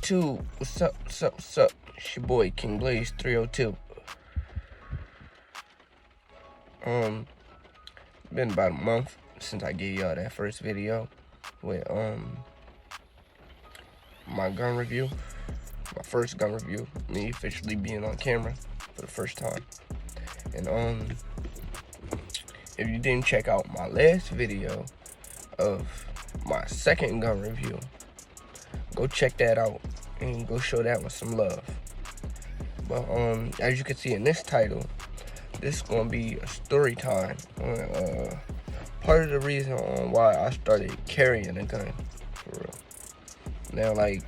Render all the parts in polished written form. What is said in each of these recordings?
YouTube, what's up, what's up, what's up? It's your boy, Kvng Blaze 302. Been about a month since I gave y'all that first video with, my gun review. My first gun review, me officially being on camera for the first time. And, if you didn't check out my last video of my second gun review, go check that out and go show that one some love. But as you can see in this title, this is gonna be a story time. Part of the reason on why I started carrying a gun, for real. Now, like,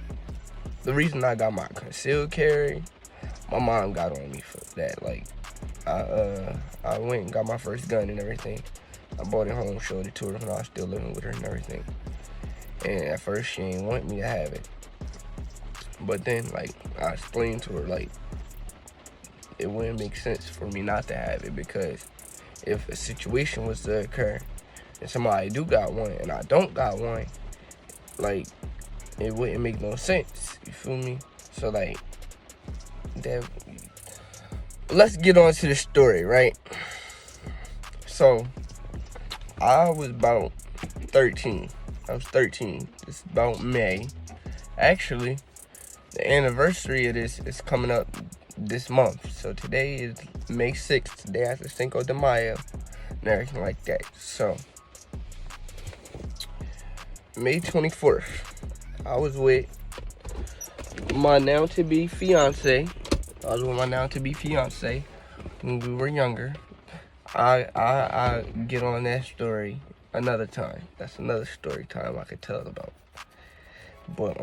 the reason I got my concealed carry, my mom got on me for that. Like, I went and got my first gun and everything. I brought it home, showed it to her when I was still living with her and everything. And at first she didn't want me to have it. But then, like, I explained to her, like, it wouldn't make sense for me not to have it, because if a situation was to occur and somebody do got one and I don't got one, like, it wouldn't make no sense. You feel me? So, like, that. Let's get on to the story, right? So, I was about 13. I was 13. It's about May. Actually, the anniversary of this is coming up this month. So today is May 6th, today after Cinco de Mayo and everything like that. So, May 24th, I was with my now-to-be fiance. When we were younger. I get on that story another time. That's another story time I could tell about. But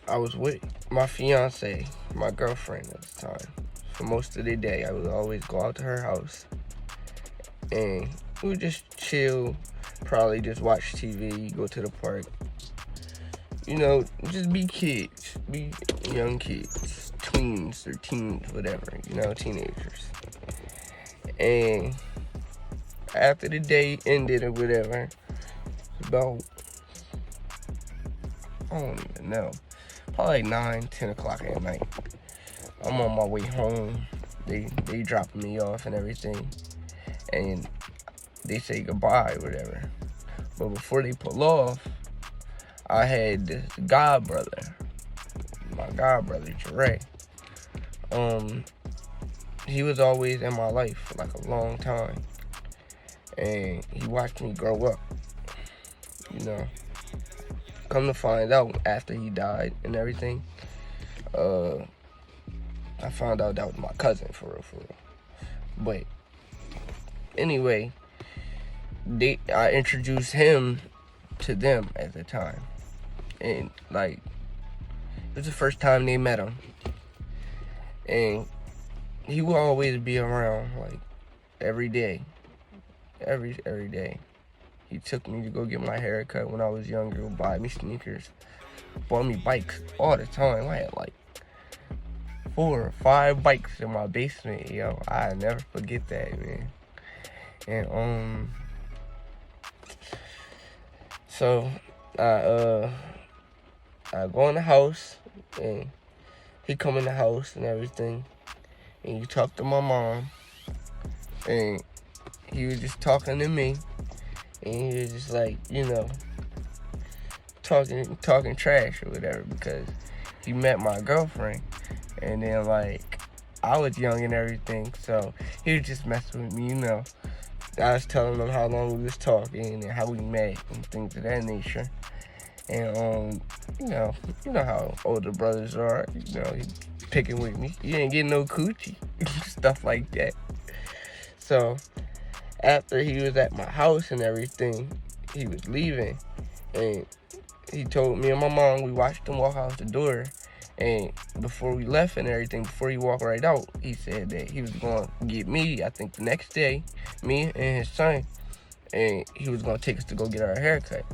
I was with my fiance, my girlfriend at the time. For most of the day, I would always go out to her house and we would just chill, probably just watch TV, go to the park. You know, just be kids, be young kids, tweens or teens, whatever, you know, teenagers. And after the day ended or whatever, about, I don't even know, probably like 9, 10 o'clock at night. I'm on my way home. They dropping me off and everything. And they say goodbye, whatever. But before they pull off, I had this godbrother, my godbrother, Jure. He was always in my life for like a long time. And he watched me grow up, you know. Come to find out, after he died and everything, I found out that was my cousin, for real. But anyway, I introduced him to them at the time. And, like, it was the first time they met him. And he would always be around, like, every day. Every day. He took me to go get my hair cut when I was younger, would buy me sneakers, bought me bikes all the time. I had, like, 4 or 5 bikes in my basement, yo. I never forget that, man. And, so, I go in the house, and he come in the house and everything, and he talked to my mom, and he was just talking to me, and he was just like, you know, talking trash or whatever, because he met my girlfriend, and then, like, I was young and everything, so he was just messing with me, you know. I was telling him how long we was talking and how we met and things of that nature. And, you know how older brothers are, you know, he picking with me. You ain't getting no coochie, stuff like that. So, after he was at my house and everything, he was leaving. And he told me and my mom, we watched him walk out the door. And before we left and everything, before he walked right out, he said that he was going to get me, I think the next day, me and his son, and he was going to take us to go get our haircut.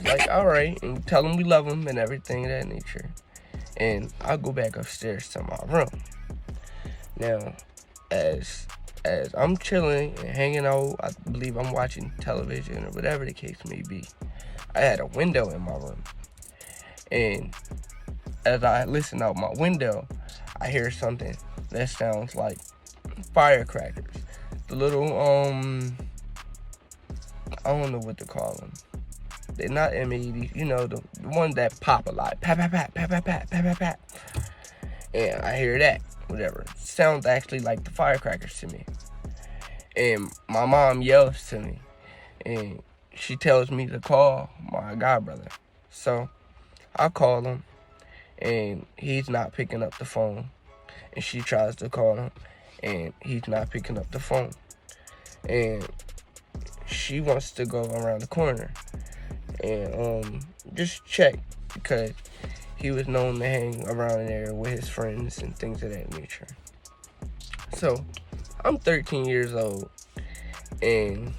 Like, all right, and tell him we love him and everything of that nature. And I'll go back upstairs to my room. Now, as I'm chilling and hanging out, I believe I'm watching television or whatever the case may be, I had a window in my room. And as I listen out my window, I hear something that sounds like firecrackers. The little, I don't know what to call them. They're not M80s, you know, the ones that pop a lot. Pat, pat, pat, pat, pat, pat, pat, pat, pat. And I hear that, whatever. Sounds actually like the firecrackers to me. And my mom yells to me. And she tells me to call my godbrother. So I call him. And he's not picking up the phone. And she tries to call him. And he's not picking up the phone. And she wants to go around the corner and just check, because he was known to hang around there with his friends and things of that nature. So I'm 13 years old, and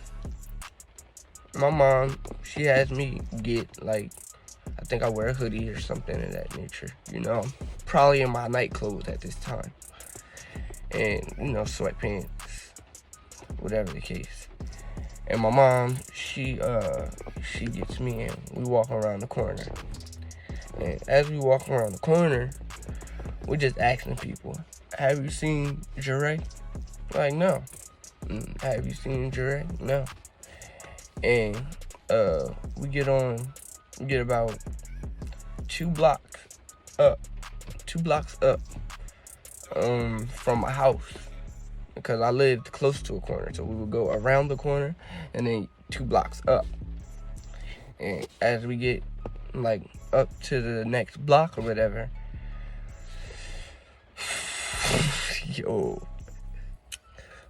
my mom, she has me get, like, I think I wear a hoodie or something of that nature, you know, probably in my night clothes at this time, and, you know, sweatpants, whatever the case. And my mom, she gets me in. We walk around the corner. And as we walk around the corner, we're just asking people, have you seen Jure? Like, no. Have you seen Jure? No. And we get about 2 blocks up from a house. Because I lived close to a corner, so we would go around the corner and then 2 blocks up. And as we get, like, up to the next block or whatever, yo.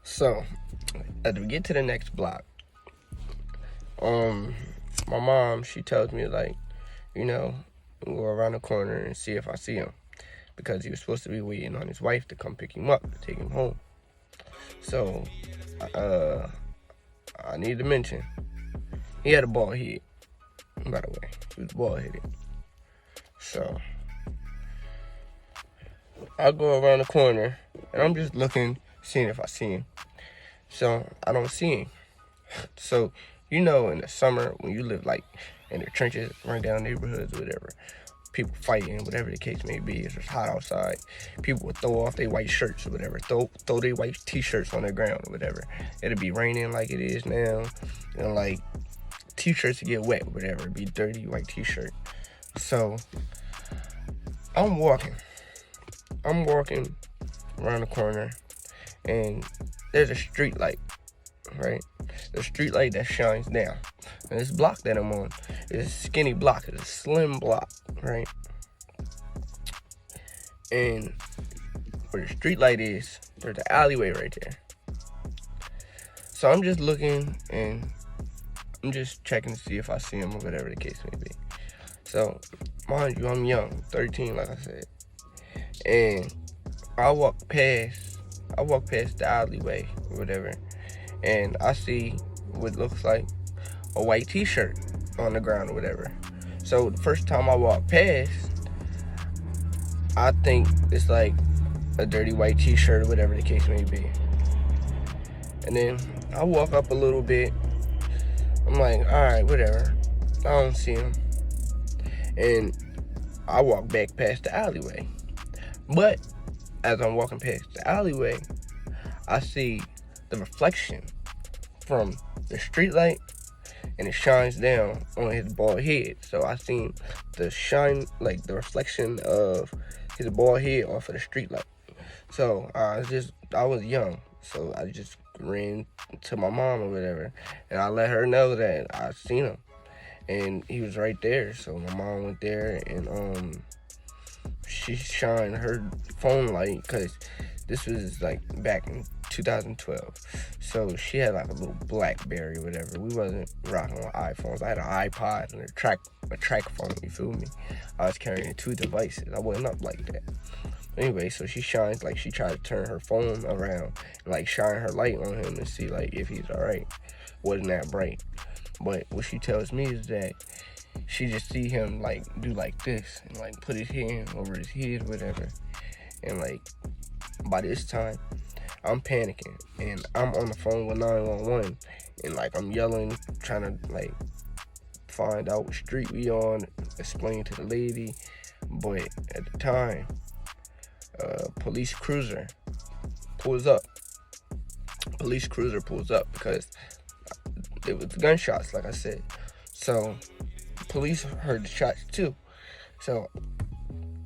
So, as we get to the next block, my mom, she tells me, like, you know, go around the corner and see if I see him, because he was supposed to be waiting on his wife to come pick him up, to take him home. So, I need to mention, he had a bald head, by the way. He was bald-headed. So, I go around the corner, and I'm just looking, seeing if I see him. So, I don't see him. So, you know, in the summer, when you live, like, in the trenches, run down neighborhoods or whatever, people fighting, whatever the case may be, it's just hot outside, people would throw off their white shirts or whatever, throw their white t-shirts on the ground or whatever. It'll be raining like it is now, and, like, t-shirts get wet or whatever, it'd be dirty white t-shirt. So, I'm walking around the corner, and there's a street light, right? The street light that shines down. And this block that I'm on is a skinny block. It's a slim block, right? And where the street light is, there's an alleyway right there. So I'm just looking, and I'm just checking to see if I see him or whatever the case may be. So, mind you, I'm young, 13, like I said. And I walk past the alleyway or whatever, and I see what looks like a white t-shirt on the ground or whatever. So the first time I walk past, I think it's like a dirty white t-shirt or whatever the case may be. And then I walk up a little bit. I'm like, all right, whatever. I don't see him. And I walk back past the alleyway. But as I'm walking past the alleyway, I see the reflection from the street light, and it shines down on his bald head. So I seen the shine, like the reflection of his bald head off of the street light. So I was young, so I just ran to my mom or whatever, and I let her know that I seen him, and he was right there. So my mom went there, and she shined her phone light, because this was like back in 2012. So she had like a little BlackBerry or whatever. We wasn't rocking with iPhones. I had an iPod and a track phone, you feel me? I was carrying 2 devices. I wasn't up like that. Anyway, so she shines, like she tried to turn her phone around and like shine her light on him to see like if he's alright. Wasn't that bright. But what she tells me is that she just see him like do like this and like put his hand over his head or whatever. And like by this time, I'm panicking, and I'm on the phone with 911, and like I'm yelling, trying to like find out what street we on, explain to the lady. But at the time, police cruiser pulls up. Police cruiser pulls up because it was gunshots, like I said. So police heard the shots too. So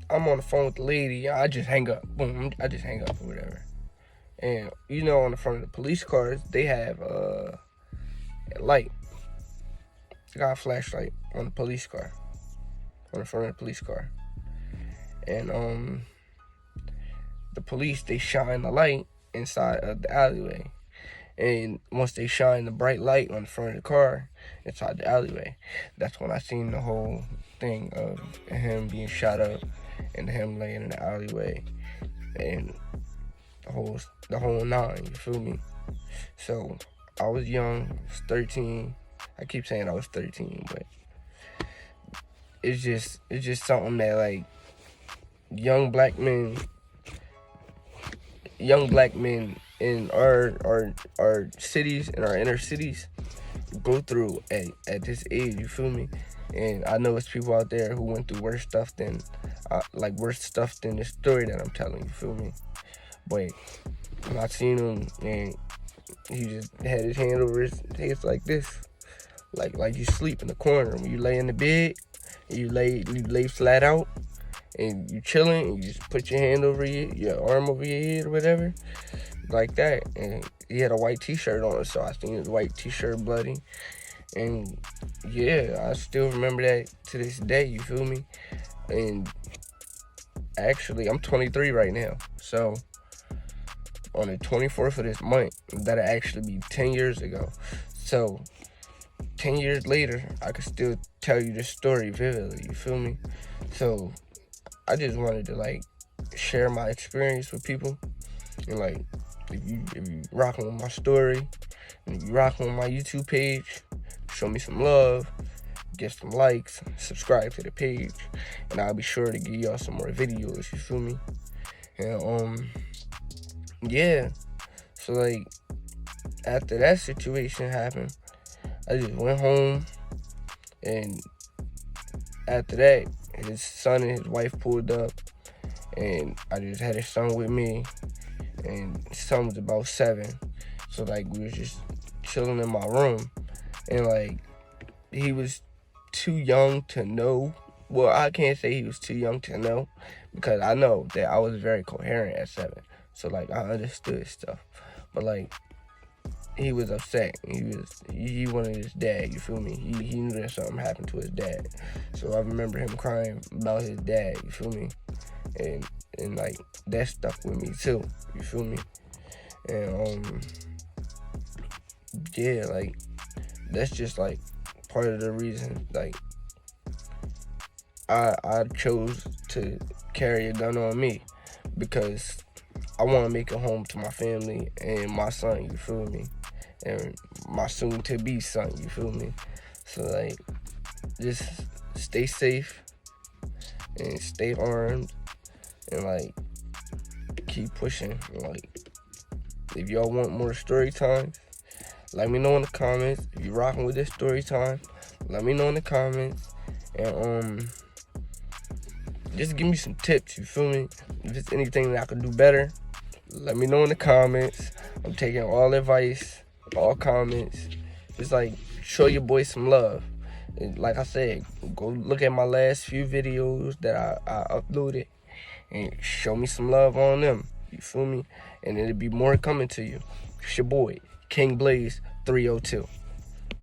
I'm on the phone with the lady. I just hang up. Boom. I just hang up or whatever. And you know, on the front of the police cars, they have a light. They got a flashlight on the police car, on the front of the police car. And the police, they shine the light inside of the alleyway. And once they shine the bright light on the front of the car inside the alleyway, that's when I seen the whole thing of him being shot up and him laying in the alleyway and the whole nine, you feel me? So I was young, I was 13. I keep saying I was 13, but it's just something that, like, young black men in our cities, in our inner cities, go through at this age, you feel me? And I know it's people out there who went through worse stuff than the story that I'm telling, you feel me? But when I seen him, and he just had his hand over his head like this, like you sleep in the corner. When you lay in the bed, and you lay flat out, and you chilling, and you just put your hand over your arm over your head or whatever, like that. And he had a white t-shirt on, so I seen his white t-shirt bloody. And yeah, I still remember that to this day, you feel me? And actually, I'm 23 right now, so on the 24th of this month, that'll actually be 10 years ago. So 10 years later, I can still tell you this story vividly, you feel me? So I just wanted to, like, share my experience with people. And, like, if you rocking with my story, and if you rocking with my YouTube page, show me some love, get some likes, subscribe to the page, and I'll be sure to give y'all some more videos, you feel me? And yeah, so, like, after that situation happened, I just went home, and after that, his son and his wife pulled up, and I just had his son with me, and his son was about 7, so, like, we was just chilling in my room, and, like, he was too young to know. Well, I can't say he was too young to know, because I know that I was very coherent at 7, so, like, I understood stuff, but, like, he was upset. He wanted his dad, you feel me? He knew that something happened to his dad. So I remember him crying about his dad, you feel me? And like, that stuck with me too, you feel me? And yeah, like, that's just, like, part of the reason, like, I chose to carry a gun on me, because I want to make it home to my family and my son, you feel me? And my soon-to-be son, you feel me? So, like, just stay safe and stay armed and, like, keep pushing. Like, if y'all want more story time, let me know in the comments. If you're rocking with this story time, let me know in the comments. And just give me some tips, you feel me? If it's anything that I can do better, let me know in the comments. I'm taking all advice, all comments. Just, like, show your boy some love. And like I said, go look at my last few videos that I uploaded and show me some love on them. You feel me? And it'll be more coming to you. It's your boy, Kvng Blaze 302.